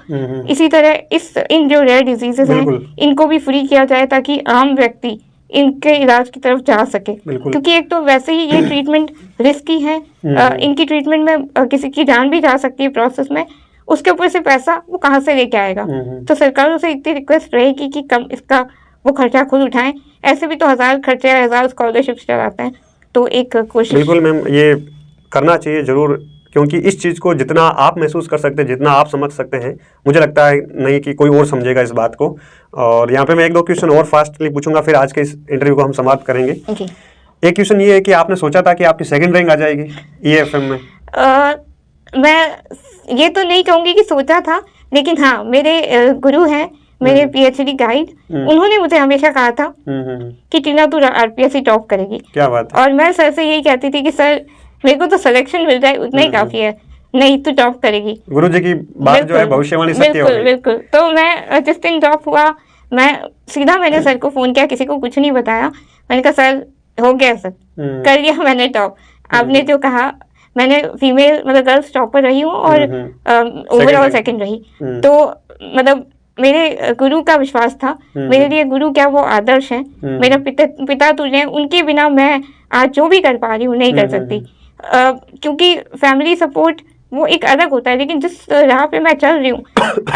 इसी तरह इन जो रेयर डिजीजेस हैं इनको भी फ्री किया जाए ताकि आम व्यक्ति इनके इलाज की तरफ जा सके। क्योंकि एक तो वैसे ही ये ट्रीटमेंट रिस्की है, इनकी ट्रीटमेंट में किसी की जान भी जा सकती है प्रोसेस में, उसके ऊपर से पैसा वो कहाँ से लेके आएगा। तो सरकारों से इतनी रिक्वेस्ट रहेगी कि कम इसका वो खर्चा खुद उठाएं। ऐसे भी तो 1000 खर्चे 1000 स्कॉलरशिप्स चलाते हैं, तो एक कोशिश। बिल्कुल मैम, ये करना चाहिए ज़रूर, क्योंकि इस चीज़ को जितना आप महसूस कर सकते हैं, जितना आप समझ सकते हैं, मुझे लगता है नहीं कि कोई और समझेगा इस बात को। और यहाँ पे मैं 1-2 क्वेश्चन और फास्टली पूछूंगा, फिर आज के इस इंटरव्यू को हम समाप्त करेंगे। एक क्वेश्चन ये है कि आपने सोचा था कि आपकी सेकंड रैंक आ जाएगी EFM में? मैं ये तो नहीं कहूँगी कि सोचा था, लेकिन हाँ मेरे गुरु हैं, मेरे PhD गाइड, उन्होंने मुझे हमेशा कहा था कि टीना तू RPSC टॉप करेगी। क्या बात है। और मैं सर से यही कहती थी कि सर मेरे को तो सिलेक्शन मिल जाए उतना ही काफी है, नहीं तू टॉप करेगी। गुरुजी की बात जो है भविष्यवाणी सत्य हो गई। बिल्कुल। तो मैं जिस दिन टॉप हुआ, मैंने सर को फोन किया, किसी को कुछ नहीं बताया, मैंने कहा सर हो गया, सर कर लिया मैंने टॉप। आपने जो कहा, मैंने फीमेल मतलब गर्ल्स टॉपर रही हूँ और ओवरऑल सेकंड रही। तो मतलब मेरे गुरु का विश्वास था, मेरे लिए गुरु क्या वो आदर्श हैं, मेरा पिता तुल्य, उनके बिना मैं आज जो भी कर पा रही हूँ नहीं कर सकती। क्योंकि फैमिली सपोर्ट वो एक अलग होता है, लेकिन जिस राह पे मैं चल रही हूँ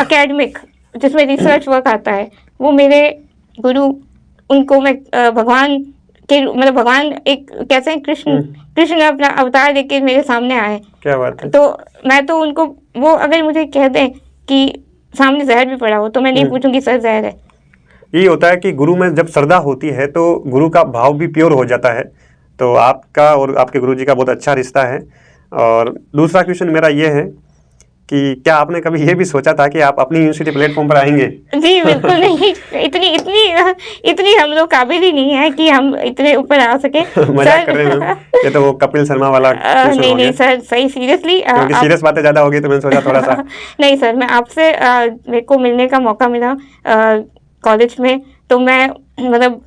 एकेडमिक, जिसमें रिसर्च वर्क आता है, वो मेरे गुरु, उनको मैं भगवान के मतलब भगवान एक कैसे हैं, कृष्ण अपना अवतार लेके मेरे सामने आए। क्या बात है। तो मैं तो उनको, वो अगर मुझे कह दें कि सामने जहर भी पड़ा हो तो मैं नहीं पूछूंगी सर जहर है। यही होता है कि गुरु में जब श्रद्धा होती है तो गुरु का भाव भी प्योर हो जाता है। तो आपका और आपके गुरुजी का बहुत अच्छा रिश्ता है। और दूसरा क्वेश्चन मेरा ये है कि क्या आपने कभी ये भी सोचा था कि आप अपनी यूनिवर्सिटी प्लेटफॉर्म पर आएंगे? जी बिल्कुल नहीं, इतनी हम लोग काबिल ही नहीं है कि हम इतने ऊपर आ सके। मजाक कर रहे हैं, ये तो वो कपिल शर्मा वाला नहीं सर, सही सीरियसली, क्योंकि सीरियस बातें ज्यादा हो गई तो मैंने सोचा थोड़ा सा। नहीं सर, मैं आपसे मेरे को मिलने का मौका मिला कॉलेज में, तो मैं मतलब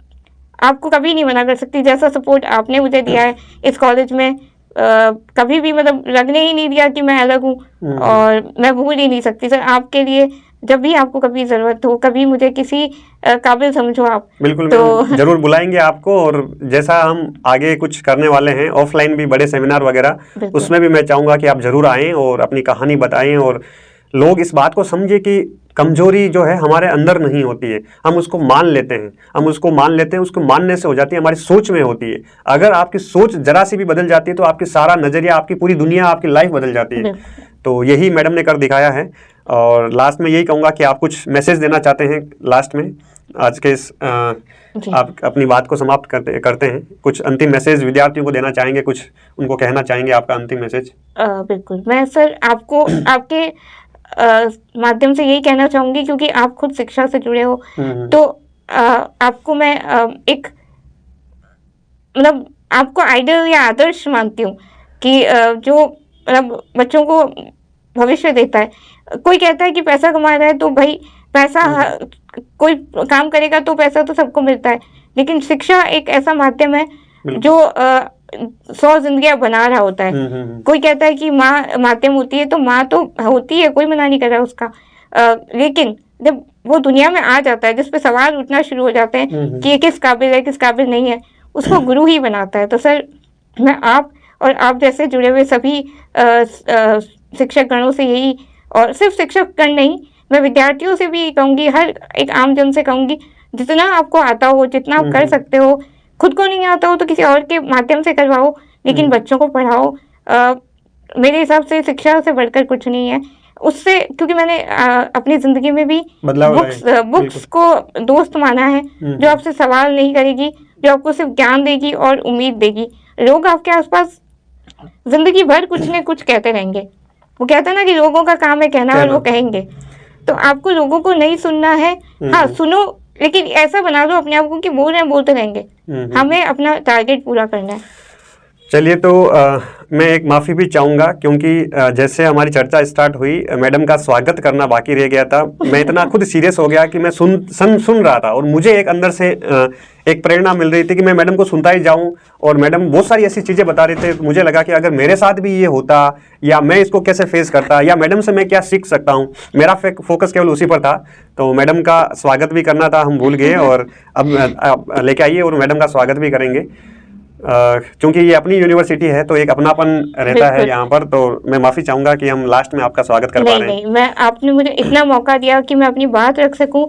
आपको कभी नहीं मना कर सकती। जैसा सपोर्ट आपने मुझे दिया है इस कॉलेज में, कभी भी मतलब लगने ही नहीं दिया कि मैं अलग हूँ, और मैं भूल ही नहीं सकती सर आपके लिए। जब भी आपको कभी जरूरत हो, कभी मुझे किसी काबिल समझो आप, बिल्कुल तो जरूर बुलाएंगे आपको। और जैसा हम आगे कुछ करने वाले हैं ऑफलाइन भी बड़े सेमिनार वगैरह, उसमें भी मैं चाहूँगा कि आप जरूर आएँ और अपनी कहानी बताएं, और लोग इस बात को समझे कि कमजोरी जो है हमारे अंदर नहीं होती है, हम उसको मान लेते हैं, उसको मानने से हो जाती है, हमारी सोच में होती है। अगर आपकी सोच जरा सी भी बदल जाती है तो आपकी सारा नजरिया, आपकी पूरी दुनिया, आपकी लाइफ बदल जाती है। तो यही मैडम ने कर दिखाया है। और लास्ट में यही कहूँगा कि आप कुछ मैसेज देना चाहते हैं लास्ट में आज के इस आप अपनी बात को समाप्त करते हैं, कुछ अंतिम मैसेज विद्यार्थियों को देना चाहेंगे, कुछ उनको कहना चाहेंगे, आपका अंतिम मैसेज? बिल्कुल, मैं सर आपको आपके माध्यम से यही कहना चाहूँगी, क्योंकि आप खुद शिक्षा से जुड़े हो, तो आपको मैं एक मतलब आपको आइडल या आदर्श मानती हूँ कि जो मतलब बच्चों को भविष्य देता है। कोई कहता है कि पैसा कमा रहा है तो भाई पैसा कोई काम करेगा तो पैसा तो सबको मिलता है, लेकिन शिक्षा एक ऐसा माध्यम है जो 100 जिंदगियां बना रहा होता है। कोई कहता है कि माँ माध्यम होती है, तो माँ तो होती है, कोई मना नहीं कर रहा उसका, लेकिन जब वो दुनिया में आ जाता है जिस पे सवाल उठना शुरू हो जाते हैं कि ये किस काबिल है किस काबिल नहीं है, उसको गुरु ही बनाता है। तो सर मैं आप और आप जैसे जुड़े हुए सभी शिक्षक गणों से यही, और सिर्फ शिक्षक गण नहीं, मैं विद्यार्थियों से भी कहूँगी, हर एक आम जन से कहूँगी, जितना आपको आता हो, जितना आप कर सकते हो, खुद को नहीं आता हो तो किसी और के माध्यम से करवाओ, लेकिन बच्चों को पढ़ाओ। मेरे हिसाब से शिक्षा से बढ़कर कुछ नहीं है उससे, क्योंकि मैंने अपनी ज़िंदगी में भी बुक्स को दोस्त माना है, जो आपसे सवाल नहीं करेगी, जो आपको सिर्फ ज्ञान देगी और उम्मीद देगी। लोग आपके आसपास ज़िंदगी भर कुछ न कुछ कहते रहेंगे। वो कहते हैं ना कि लोगों का काम है कहना और वो कहेंगे, तो आपको लोगों को नहीं सुनना है। हाँ सुनो, लेकिन ऐसा बना दो अपने आप को कि बोल रहे हैं बोलते रहेंगे, हमें अपना टारगेट पूरा करना है। चलिए, तो मैं एक माफ़ी भी चाहूँगा, क्योंकि जैसे हमारी चर्चा स्टार्ट हुई मैडम का स्वागत करना बाकी रह गया था। मैं इतना खुद सीरियस हो गया कि मैं सुन रहा था, और मुझे एक अंदर से एक प्रेरणा मिल रही थी कि मैं मैडम को सुनता ही जाऊं, और मैडम बहुत सारी ऐसी चीज़ें बता रहे थे। तो मुझे लगा कि अगर मेरे साथ भी ये होता, या मैं इसको कैसे फेस करता, या मैडम से मैं क्या सीख सकता हूँ, मेरा फोकस केवल उसी पर था। तो मैडम का स्वागत भी करना था, हम भूल गए, और अब लेके आइए और मैडम का स्वागत भी करेंगे। क्योंकि ये अपनी यूनिवर्सिटी है तो एक अपनापन रहता है यहाँ पर, तो मैं माफ़ी चाहूँगा कि हम लास्ट में आपका स्वागत कर पा रहे हैं। नहीं, मैं आपने मुझे इतना मौका दिया कि मैं अपनी बात रख सकूं,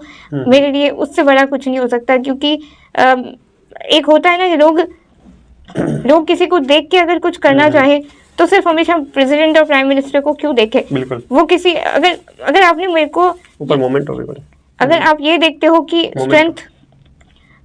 मेरे लिए उससे बड़ा कुछ नहीं हो सकता। क्योंकि एक होता है ना कि लोग किसी को देख के अगर कुछ करना चाहे तो सिर्फ हमेशा प्रेसिडेंट और प्राइम मिनिस्टर को क्यों देखे। बिल्कुल, वो किसी अगर आपने मेरे को ऊपर मोमेंट हो गई, अगर आप ये देखते हो कि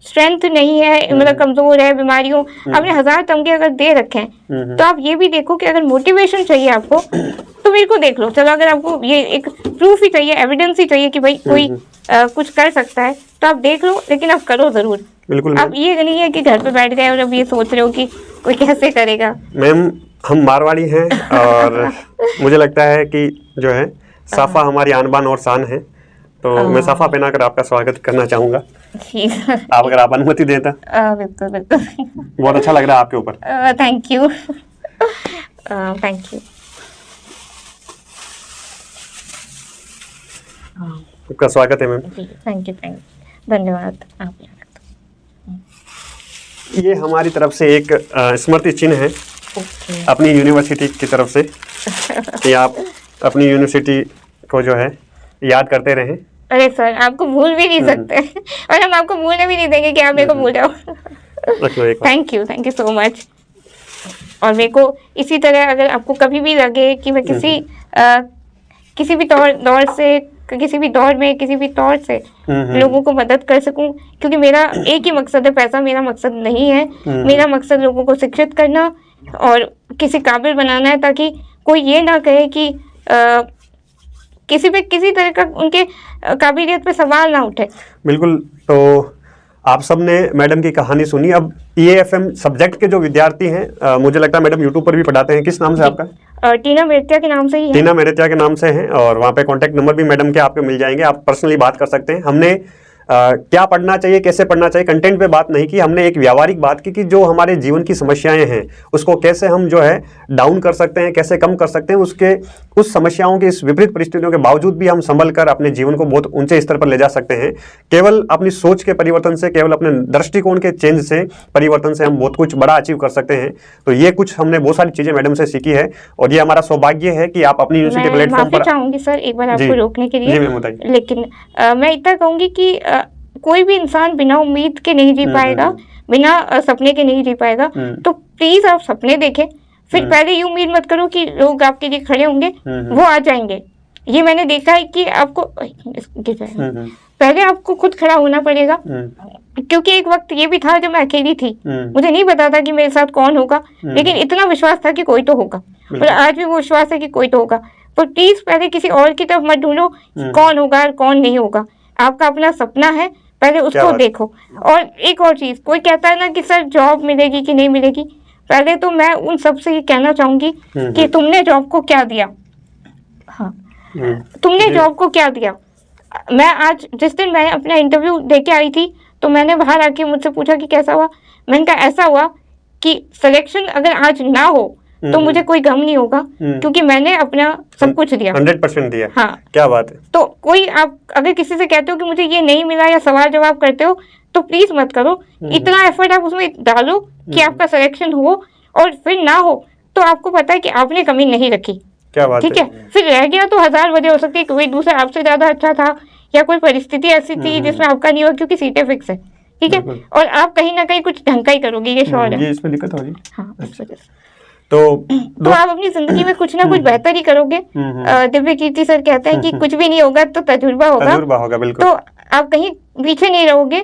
स्ट्रेंथ नहीं है, मतलब कमजोर है, बीमारियों, आपने 1000 तमगे अगर दे रखे हैं, तो आप ये भी देखो कि अगर मोटिवेशन चाहिए आपको तो मेरे को देख लो। चलो, अगर आपको ये एक प्रूफ ही चाहिए, एविडेंस ही चाहिए कि भाई कोई कुछ कर सकता है, तो आप देख लो, लेकिन आप करो जरूर। बिल्कुल, आप ये नहीं है कि घर पे बैठ गए और अब ये सोच रहे हो कि कोई कैसे करेगा। मैम, हम मारवाड़ी हैं और मुझे लगता है कि जो है साफा हमारी आन बान और शान है, तो मैं साफा पहनाकर आपका स्वागत करना चाहूँगा। आप अगर आप अनुमति दें तो। बिल्कुल बिल्कुल, बहुत अच्छा लग रहा है आपके ऊपर। Thank you, thank you. आपका स्वागत है मैम। थैंक यू, धन्यवाद। ये हमारी तरफ से एक स्मृति चिन्ह है अपनी यूनिवर्सिटी की तरफ से, कि आप अपनी यूनिवर्सिटी को जो है याद करते रहें। अरे सर, आपको भूल भी नहीं सकते और हम आपको भूलने भी नहीं देंगे कि आप मेरे को भूल जाओ। Thank you so much. और मेरे को इसी तरह अगर आपको कभी भी लगे कि मैं किसी भी दौर से, किसी भी दौर में, किसी भी तौर से लोगों को मदद कर सकूं, क्योंकि मेरा एक ही मकसद है, पैसा मेरा मकसद नहीं है। मेरा मकसद लोगों को शिक्षित करना और किसी काबिल बनाना है, ताकि कोई ये ना कहे कि किसी तरह का उनके काबिलियत पे सवाल ना उठे। बिल्कुल, तो आप सब ने मैडम की कहानी सुनी। अब EAFM सब्जेक्ट के जो विद्यार्थी हैं, मुझे लगता है मैडम यूट्यूब पर भी पढ़ाते हैं, किस नाम से आपका? टीना मेरतिया के नाम से ही है। टीना मेरतिया के नाम से है, और वहाँ पे कॉन्टैक्ट नंबर भी मैडम के आपको मिल जाएंगे, आप पर्सनली बात कर सकते हैं। हमने क्या पढ़ना चाहिए, कैसे पढ़ना चाहिए, कंटेंट पे बात नहीं की, हमने एक व्यावहारिक बात की कि जो हमारे जीवन की समस्याएं हैं उसको कैसे हम जो है डाउन कर सकते हैं, कैसे कम कर सकते हैं। उस समस्याओं की, इस विपरीत परिस्थितियों के बावजूद भी हम संभल कर अपने जीवन को बहुत ऊंचे स्तर पर ले जा सकते हैं। केवल अपनी सोच के परिवर्तन से, केवल अपने दृष्टिकोण के चेंज से, परिवर्तन से हम बहुत कुछ बड़ा अचीव कर सकते हैं। तो ये कुछ हमने बहुत सारी चीज़ें मैडम से सीखी है, और ये हमारा सौभाग्य है कि आप अपनी यूनिवर्सिटी प्लेटफॉर्म पर। चाहूँगी सर एक बार आपको रोकने के लिए। जी मैम, बताइए। लेकिन मैं इतना कहूँगी कि कोई भी इंसान बिना उम्मीद के नहीं जी पाएगा, बिना सपने के नहीं जी पाएगा। तो प्लीज आप सपने देखें, फिर पहले ये उम्मीद मत करो कि लोग आपके लिए खड़े होंगे, वो आ जाएंगे। ये मैंने देखा है कि आपको पहले आपको खुद खड़ा होना पड़ेगा, क्योंकि एक वक्त ये भी था जब मैं अकेली थी, मुझे नहीं पता था कि मेरे साथ कौन होगा, लेकिन इतना विश्वास था कि कोई तो होगा, और आज भी वो विश्वास है कि कोई तो होगा। तो प्लीज पहले किसी और की तरफ मत ढूंढो कौन होगा और कौन नहीं होगा। आपका अपना सपना है, पहले उसको देखो। और एक और चीज, कोई कहता है ना कि सर जॉब मिलेगी कि नहीं मिलेगी, पहले तो मैं उन सब से ये कहना चाहूंगी कि तुमने जॉब को क्या दिया। हाँ, तुमने जॉब को क्या दिया? मैं आज जिस दिन मैं अपना इंटरव्यू दे के आई थी तो मैंने बाहर आके मुझसे पूछा कि कैसा हुआ, मैंने कहा ऐसा हुआ कि सिलेक्शन अगर आज ना हो तो मुझे कोई गम नहीं होगा क्योंकि मैंने अपना सब कुछ दिया, 100% दिया। हाँ, क्या बात है। तो कोई आप अगर किसी से कहते हो कि मुझे ये नहीं मिला या सवाल जवाब करते हो तो प्लीज मत करो, इतना एफर्ट आप उसमें डालो कि आपका सिलेक्शन हो और फिर ना हो तो आपको पता है कि आपने कमी नहीं रखी। क्या बात ठीक है, फिर रह गया तो 1000 वजह हो सकती है, कोई दूसरा आपसे ज्यादा अच्छा था या कोई परिस्थिति ऐसी थी जिसमें आपका नहीं हुआ क्योंकि सीटें फिक्स है। ठीक है, और आप कहीं ना कहीं कुछ ढंग का ही करोगे, ये श्योर है। ये इसमें दिक्कत होगी। हाँ, इस वजह से तो आप अपनी जिंदगी में कुछ ना कुछ बेहतर ही करोगे। दिव्य कीर्ति सर कहते हैं कि कुछ भी नहीं होगा तो तजुर्बा होगा, बिल्कुल। तो आप कहीं पीछे नहीं रहोगे।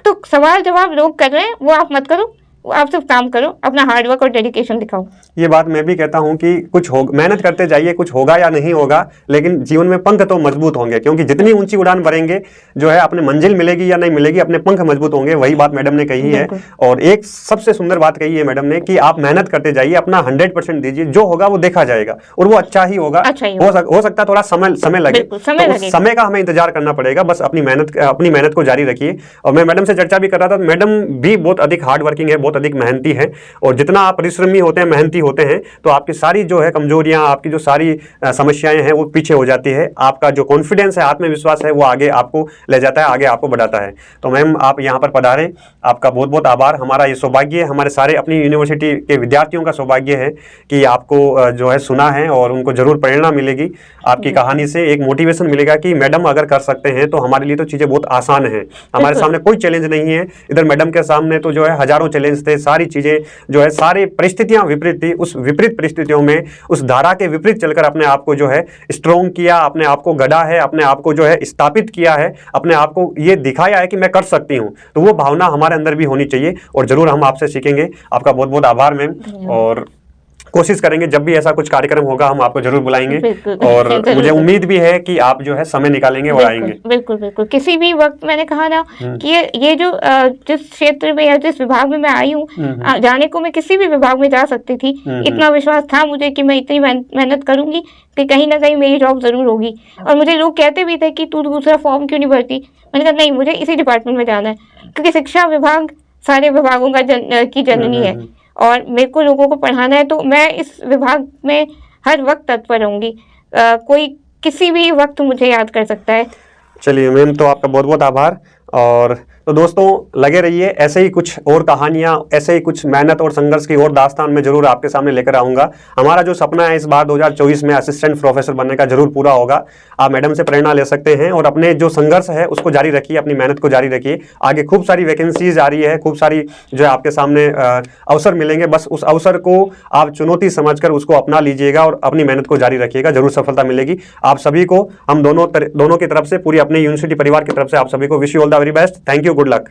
तो सवाल जवाब लोग कर रहे हैं वो आप मत करो, आप सिर्फ काम करो, अपना हार्डवर्क और डेडिकेशन दिखाओ। ये बात मैं भी कहता हूँ कि कुछ हो, मेहनत करते जाइए, कुछ होगा या नहीं होगा लेकिन जीवन में पंख तो मजबूत होंगे, क्योंकि जितनी ऊंची उड़ान भरेंगे जो है अपने मंजिल मिलेगी या नहीं मिलेगी, अपने पंख मजबूत होंगे। वही बात मैडम ने कही है। और एक सबसे सुंदर बात कही है मैडम ने कि आप मेहनत करते जाइए, अपना 100% दीजिए, जो होगा वो देखा जाएगा और वो अच्छा ही होगा। हो सकता है थोड़ा समय लगे, तो समय का हमें इंतजार करना पड़ेगा। बस अपनी मेहनत को जारी रखिए। और मैं मैडम से चर्चा भी कर रहा था, मैडम भी बहुत अधिक हार्ड वर्किंग है, बहुत अधिक मेहनती है, और जितना आप परिश्रमी होते हैं, मेहनती होते हैं, तो आपकी सारी जो है कमजोरियां, आपकी जो सारी समस्याएं हैं वो पीछे हो जाती है। आपका जो कॉन्फिडेंस है, आत्मविश्वास है, वो आगे आपको ले जाता है, आगे आपको बढ़ाता है। तो मैम आप यहाँ पर पधारे, आपका बहुत बहुत आभार। हमारा ये सौभाग्य है, हमारे सारे अपनी यूनिवर्सिटी के विद्यार्थियों का सौभाग्य है कि आपको जो है सुना है और उनको जरूर प्रेरणा मिलेगी आपकी कहानी से, एक मोटिवेशन मिलेगा कि मैडम अगर कर सकते हैं तो हमारे लिए तो चीज़ें बहुत आसान है। हमारे सामने कोई चैलेंज नहीं है, इधर मैडम के सामने तो जो है हजारों चैलेंज थे, सारी चीजें जो है, सारी परिस्थितियां विपरीत थी। उस विपरीत परिस्थितियों में, उस धारा के विपरीत चलकर अपने आप को जो है स्ट्रॉन्ग किया, अपने आप को गढ़ा है, अपने आप को जो है स्थापित किया है, अपने आप को ये दिखाया है कि मैं कर सकती हूँ। तो वो भावना हमारे अंदर भी होनी चाहिए और जरूर हम आपसे सीखेंगे। आपका बहुत बहुत आभार मैम, और कोशिश करेंगे जब भी ऐसा कुछ कार्यक्रम होगा हम आपको जरूर बुलाएंगे। और मुझे उम्मीद भी है कि आप जो है समय निकालेंगे और आएंगे। बिल्कुल बिल्कुल, किसी भी वक्त मैंने कहा ना कि ये जो जिस क्षेत्र में या जिस विभाग में मैं आई हूँ, जाने को मैं किसी भी विभाग में जा सकती थी। इतना विश्वास था मुझे कि मैं इतनी मेहनत करूंगी कि कहीं ना कहीं मेरी जॉब जरूर होगी। और मुझे लोग कहते भी थे कि तू दूसरा फॉर्म क्यों नहीं भरती, मैंने कहा नहीं, मुझे इसी डिपार्टमेंट में जाना है, क्योंकि शिक्षा विभाग सारे विभागों का की जननी है और मेरे को लोगों को पढ़ाना है, तो मैं इस विभाग में हर वक्त तत्पर रहूंगी। कोई किसी भी वक्त मुझे याद कर सकता है। चलिए मैम, तो आपका बहुत बहुत आभार। और तो दोस्तों लगे रहिए, ऐसे ही कुछ और कहानियाँ, ऐसे ही कुछ मेहनत और संघर्ष की और दास्तान में जरूर आपके सामने लेकर आऊँगा। हमारा जो सपना है इस बार 2024 में असिस्टेंट प्रोफेसर बनने का जरूर पूरा होगा। आप मैडम से प्रेरणा ले सकते हैं और अपने जो संघर्ष है उसको जारी रखिए, अपनी मेहनत को जारी रखिए। आगे खूब सारी वैकेंसीज आ रही है, खूब सारी जो है आपके सामने अवसर मिलेंगे। बस उस अवसर को आप चुनौती समझकर उसको अपना लीजिएगा और अपनी मेहनत को जारी रखिएगा, जरूर सफलता मिलेगी आप सभी को। हम दोनों की तरफ से, पूरी अपने यूनिवर्सिटी परिवार की तरफ से आप सभी को wish you all the very best. Thank you, good luck.